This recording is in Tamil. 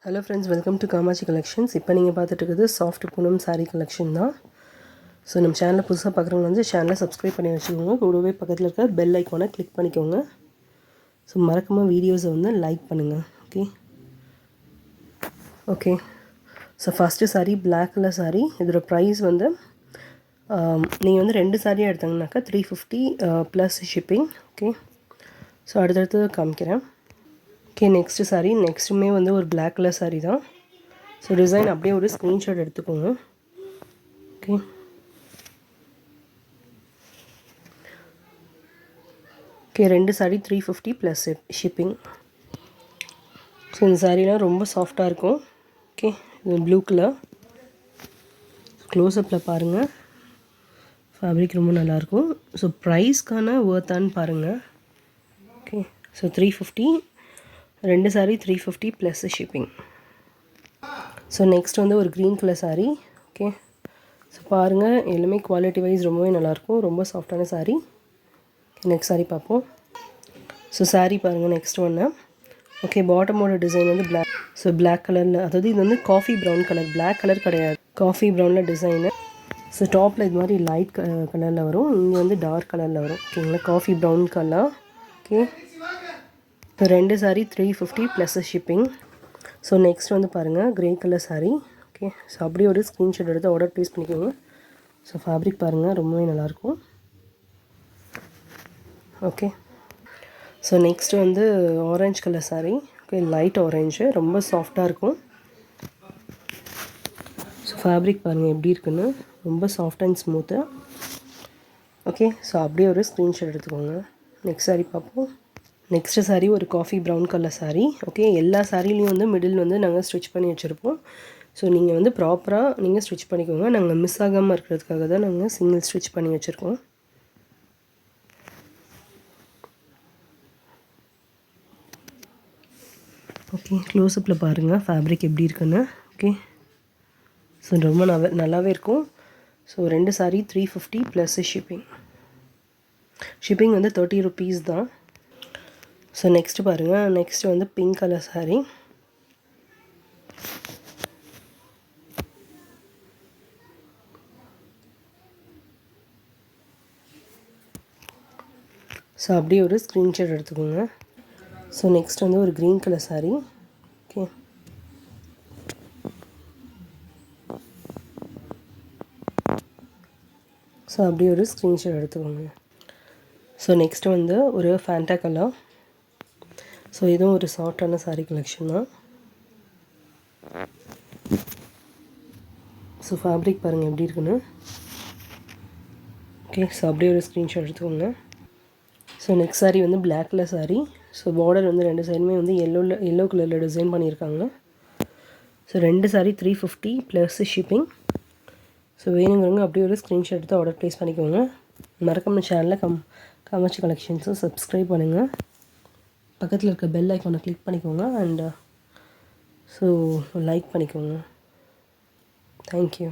Hello friends, welcome to Kamakshi collections. இப்போ நீங்கள் பார்த்துட்டு இருக்கிறது சாஃப்ட் பூனம் சாரீ கலெக்ஷன் தான். ஸோ நம்ம சேனலில் புதுசாக பார்க்குறவங்க வந்து சேனலை சப்ஸ்கிரைப் பண்ணி வச்சுக்கோங்க. கூடவே பக்கத்தில் இருக்க பெல் ஐக்கானை கிளிக் பண்ணிக்கோங்க. ஸோ மறக்காமல் வீடியோஸை வந்து லைக் பண்ணுங்கள். Okay. So first sari black colour sari. இதோட ப்ரைஸ் வந்து நீங்கள் வந்து 2 சாரியாக எடுத்தாங்கனாக்கா 350 ப்ளஸ் ஷிப்பிங். ஓகே. ஸோ அடுத்தடுத்து காமிக்கிறேன். Okay, next sari. நெக்ஸ்ட்டுமே வந்து ஒரு பிளாக் கலர் சாரீ தான். ஸோ டிசைன் அப்படியே ஒரு ஸ்க்ரீன்ஷாட் எடுத்துக்கோங்க. Okay. Okay, 2 sari 350 plus shipping. So இந்த சாரீலாம் ரொம்ப சாஃப்டாக இருக்கும். ஓகே, இது ப்ளூ கலர். க்ளோஸ்அப்பில் பாருங்கள், ஃபேப்ரிக் ரொம்ப நல்லாயிருக்கும். ஸோ ப்ரைஸ்க்கான ஒர்த்தான்னு பாருங்கள். Okay. So 350, 2 sari 350 plus shipping. So next வந்து ஒரு green colour sari. Okay. So பாருங்கள், எல்லாமே குவாலிட்டி வைஸ் ரொம்பவே நல்லாயிருக்கும். ரொம்ப சாஃப்டான சாரீ. நெக்ஸ்ட் சாரீ பார்ப்போம். ஸோ சாரீ பாருங்கள், நெக்ஸ்ட் ஒன்று. ஓகே, பாட்டமோட டிசைன் வந்து பிளாக். ஸோ பிளாக் கலரில், அதாவது இது வந்து coffee brown colour, black colour கிடையாது, காஃபி ப்ரௌனில் டிசைனு. ஸோ டாப்பில் இது மாதிரி லைட் கலரில் வரும், இங்கே வந்து டார்க் கலரில் வரும். ஓகேங்களா, coffee brown colour. Okay. So 2 sari 350 plus shipping. So next வந்து பாருங்கள், grey colour sari. Okay. So அப்படியே ஒரு ஸ்க்ரீன்ஷாட் எடுத்து ஆர்டர் ப்ளேஸ் பண்ணிக்கோங்க. ஸோ ஃபேப்ரிக் பாருங்கள், ரொம்பவே நல்லாயிருக்கும். ஓகே. ஸோ நெக்ஸ்ட்டு வந்து orange colour sari. Okay, light orange, ரொம்ப சாஃப்டாக இருக்கும். ஸோ ஃபேப்ரிக் பாருங்கள் எப்படி இருக்குன்னு, ரொம்ப soft and smooth. Okay. So அப்படியே ஒரு ஸ்க்ரீன்ஷாட் எடுத்துக்கோங்க. நெக்ஸ்ட் சாரீ பார்ப்போம். நெக்ஸ்ட்டு சாரீ ஒரு coffee brown colour sari. Okay, எல்லா சாரீலையும் வந்து மிடில் வந்து நாங்கள் ஸ்டிச் பண்ணி வச்சுருப்போம். ஸோ நீங்கள் வந்து ப்ராப்பராக நீங்கள் ஸ்டிச் பண்ணிக்கோங்க. நாங்கள் மிஸ் ஆகாமல் இருக்கிறதுக்காக தான் நாங்கள் சிங்கிள் ஸ்டிச் பண்ணி வச்சுருக்கோம். ஓகே, க்ளோஸ்அப்பில் பாருங்கள் ஃபேப்ரிக் எப்படி இருக்குன்னு. ஓகே. ஸோ ரொம்ப நல்லாவே இருக்கும். So 2 sari 350 plus shipping. Shipping வந்து 30 ருபீஸ் தான். ஸோ நெக்ஸ்ட்டு பாருங்கள், நெக்ஸ்ட்டு வந்து பிங்க் கலர் சாரீ. ஸோ அப்படியே ஒரு ஸ்க்ரீன்ஷாட் எடுத்துக்கோங்க. ஸோ நெக்ஸ்ட் வந்து ஒரு green colour sari. Okay. So அப்படியே ஒரு ஸ்க்ரீன்ஷாட் எடுத்துக்கோங்க. ஸோ நெக்ஸ்ட்டு வந்து ஒரு ஃபேண்டா கலர். ஸோ இதுவும் ஒரு சாஃப்டான சாரீ கலெக்ஷன் தான். ஸோ ஃபேப்ரிக் பாருங்கள் எப்படி இருக்குன்னு. ஓகே. ஸோ அப்படியே ஒரு ஸ்க்ரீன்ஷாட் எடுத்துக்கோங்க. ஸோ நெக்ஸ்ட் சாரீ வந்து black colour sari. So border வந்து 2 சைடுமே வந்து எல்லோ கலரில் டிசைன் பண்ணியிருக்காங்க. So 2 sari 350 plus shipping. So வேணுங்கிறவங்க அப்படியே ஒரு ஸ்க்ரீன்ஷாட் எடுத்து ஆர்டர் ப்ளேஸ் பண்ணிக்கோங்க. மறக்காம சேனலில் காமாட்சி கலெக்ஷன்ஸை சப்ஸ்கிரைப் பண்ணுங்கள். பக்கத்தில் இருக்க பெல் ஐக்கானை கிளிக் பண்ணிக்கோங்க. அண்ட் ஸோ லைக் பண்ணிக்கோங்க. தேங்க்யூ.